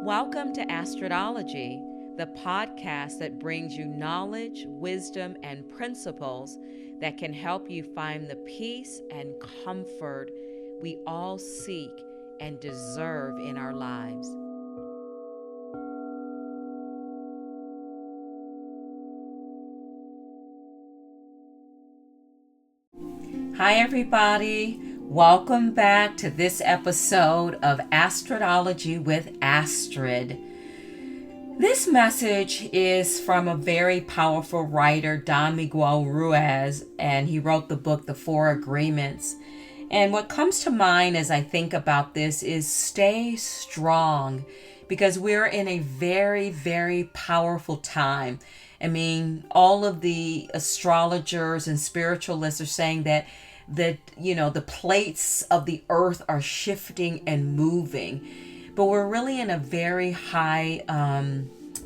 Welcome to Astrodology, the podcast that brings you knowledge, wisdom, and principles that can help you find the peace and comfort we all seek and deserve in our lives. Hi, everybody. Welcome back to this episode of Astrodology with Astrid. This message is from a very powerful writer, Don Miguel Ruiz, and he wrote the book, The Four Agreements. And what comes to mind as I think about this is stay strong, because we're in a very, very powerful time. I mean, all of the astrologers and spiritualists are saying that the plates of the earth are shifting and moving. But we're really in a very high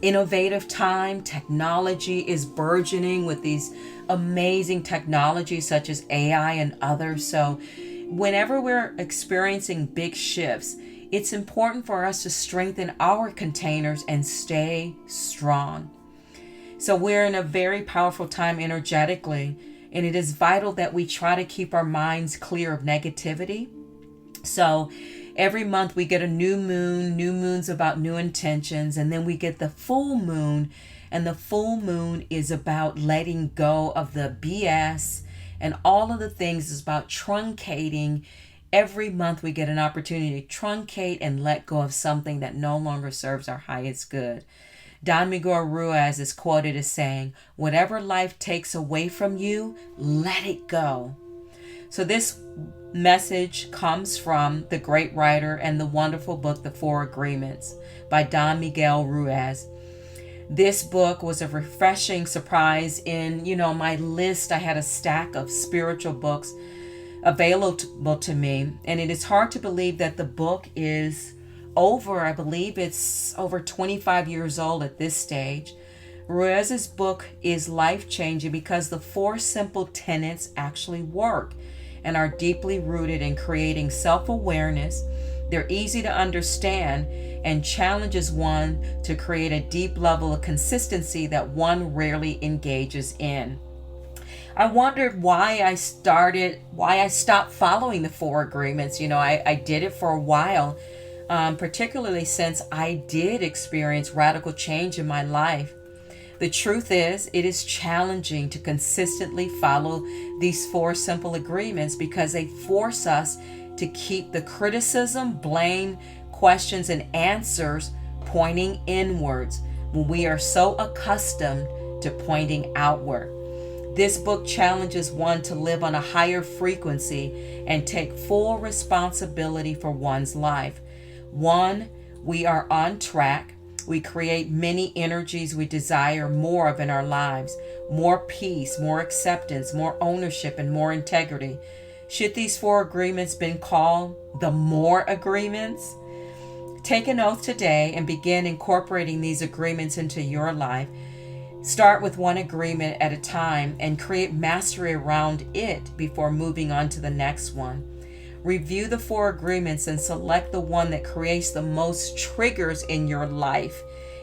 innovative time. Technology is burgeoning with these amazing technologies such as AI and others. So whenever we're experiencing big shifts, it's important for us to strengthen our containers and stay strong. So we're in a very powerful time energetically, and it is vital that we try to keep our minds clear of negativity. So every month we get a new moon's about new intentions, and then we get the full moon, and the full moon is about letting go of the BS, and all of the things is about truncating. Every month we get an opportunity to truncate and let go of something that no longer serves our highest good. Don Miguel Ruiz is quoted as saying, "Whatever life takes away from you, let it go." So this message comes from the great writer and the wonderful book, The Four Agreements by Don Miguel Ruiz. This book was a refreshing surprise in, my list. I had a stack of spiritual books available to me, and it is hard to believe that the book is I believe it's over 25 years old at this stage. Ruiz's book is life-changing because the four simple tenets actually work and are deeply rooted in creating self-awareness. They're easy to understand and challenges one to create a deep level of consistency that one rarely engages in. I wondered why I stopped following the Four Agreements. I did it for a while. Particularly since I did experience radical change in my life. The truth is, it is challenging to consistently follow these four simple agreements because they force us to keep the criticism, blame, questions, and answers pointing inwards when we are so accustomed to pointing outward. This book challenges one to live on a higher frequency and take full responsibility for one's life. 1, we are on track. We create many energies we desire more of in our lives. More peace, more acceptance, more ownership, and more integrity. Should these four agreements been called the more agreements? Take an oath today and begin incorporating these agreements into your life. Start with one agreement at a time and create mastery around it before moving on to the next one. Review the four agreements and select the one that creates the most triggers in your life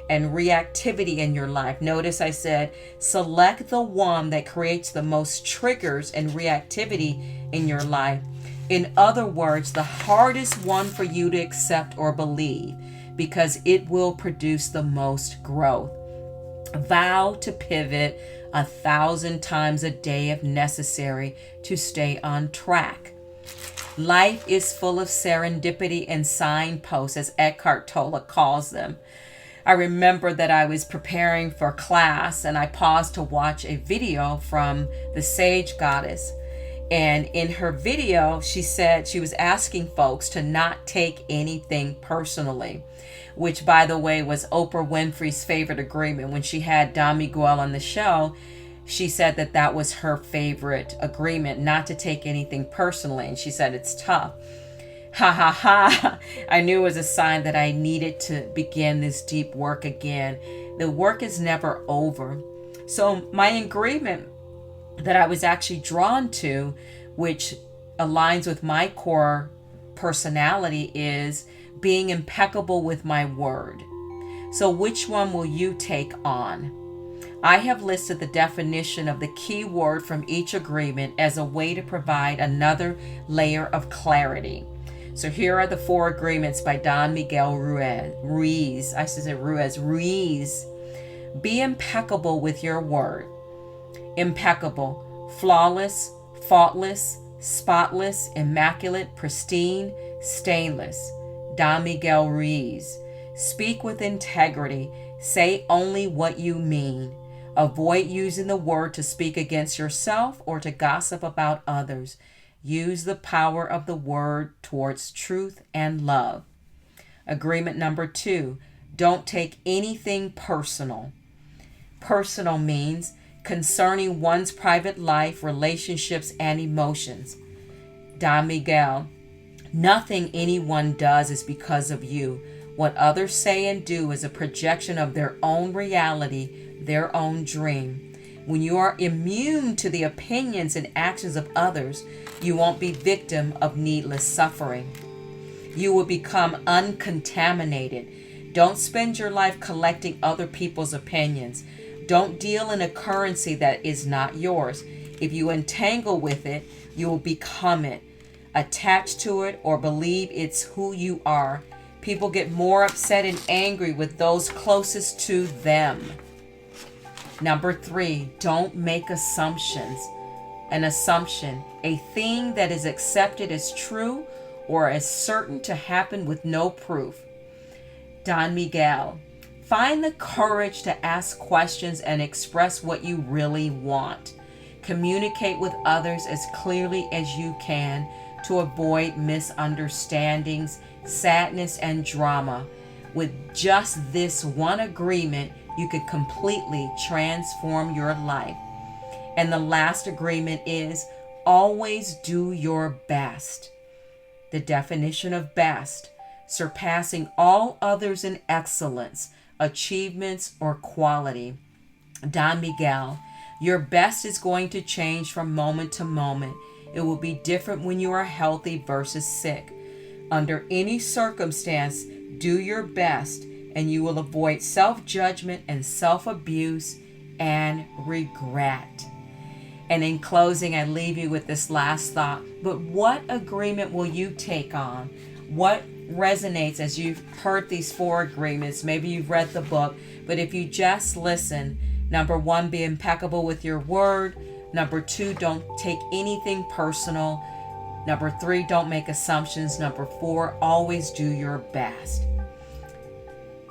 and reactivity in your life. Notice I said, select the one that creates the most triggers and reactivity in your life. In other words, the hardest one for you to accept or believe, because it will produce the most growth. Vow to pivot 1,000 times a day if necessary to stay on track. Life is full of serendipity and signposts, as Eckhart Tolle calls them. I remember that I was preparing for class and I paused to watch a video from the Sage Goddess. And in her video, she said she was asking folks to not take anything personally, which, by the way, was Oprah Winfrey's favorite agreement. When she had Don Miguel on the show, she said that was her favorite agreement, not to take anything personally. And she said it's tough. Ha ha ha. I knew it was a sign that I needed to begin this deep work again. The work is never over. So my agreement that I was actually drawn to, which aligns with my core personality, is being impeccable with my word. So which one will you take on? I have listed the definition of the key word from each agreement as a way to provide another layer of clarity. So here are the 4 agreements by Don Miguel Ruiz. I should say Ruiz. Be impeccable with your word. Impeccable, flawless, faultless, spotless, immaculate, pristine, stainless. Don Miguel Ruiz. Speak with integrity. Say only what you mean. Avoid using the word to speak against yourself or to gossip about others. Use the power of the word towards truth and love. Agreement number 2, don't take anything personal. Personal means concerning one's private life, relationships, and emotions. Don Miguel, nothing anyone does is because of you. What others say and do is a projection of their own reality, their own dream. When you are immune to the opinions and actions of others, you won't be victim of needless suffering. You will become uncontaminated. Don't spend your life collecting other people's opinions. Don't deal in a currency that is not yours. If you entangle with it, you will become it, attached to it, or believe it's who you are. People get more upset and angry with those closest to them. Number 3, don't make assumptions. An assumption, a thing that is accepted as true or as certain to happen with no proof. Don Miguel, find the courage to ask questions and express what you really want. Communicate with others as clearly as you can to avoid misunderstandings, sadness, and drama. With just this one agreement, you could completely transform your life. And the last agreement is always do your best. The definition of best, surpassing all others in excellence, achievements, or quality. Don Miguel, your best is going to change from moment to moment. It will be different when you are healthy versus sick. Under any circumstance, do your best, and you will avoid self-judgment and self-abuse and regret. And in closing, I leave you with this last thought. But what agreement will you take on? What resonates as you've heard these 4 agreements? Maybe you've read the book, but if you just listen, number 1, be impeccable with your word. Number 2, don't take anything personal. Number 3, don't make assumptions. Number 4, always do your best.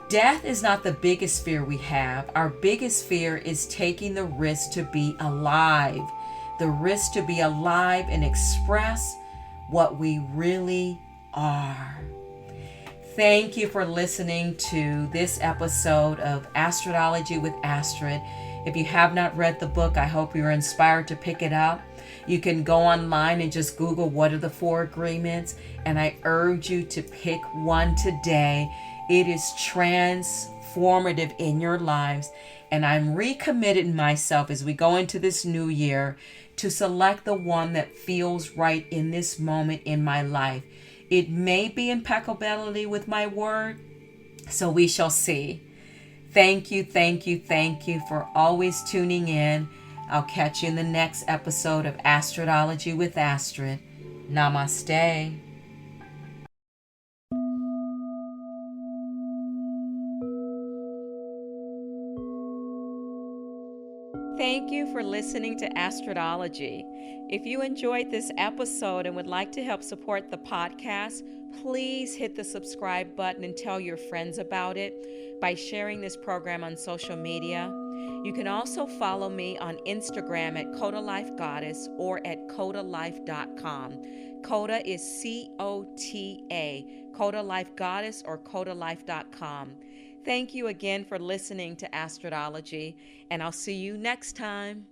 Death is not the biggest fear we have. Our biggest fear is taking the risk to be alive. The risk to be alive and express what we really are. Thank you for listening to this episode of Astrology with Astrid. If you have not read the book, I hope you're inspired to pick it up. You can go online and just Google what are the 4 agreements, and I urge you to pick one today. It is transformative in your lives, and I'm recommitting myself as we go into this new year to select the one that feels right in this moment in my life. It may be impeccability with my word, so we shall see. Thank you for always tuning in. I'll catch you in the next episode of Astrology with Astrid. Namaste. Thank you for listening to Astrodology. If you enjoyed this episode and would like to help support the podcast, please hit the subscribe button and tell your friends about it by sharing this program on social media. You can also follow me on Instagram at Coda Life Goddess or at CodaLife.com. Coda is C-O-T-A, Coda Life Goddess or CodaLife.com. Thank you again for listening to Astrodology, and I'll see you next time.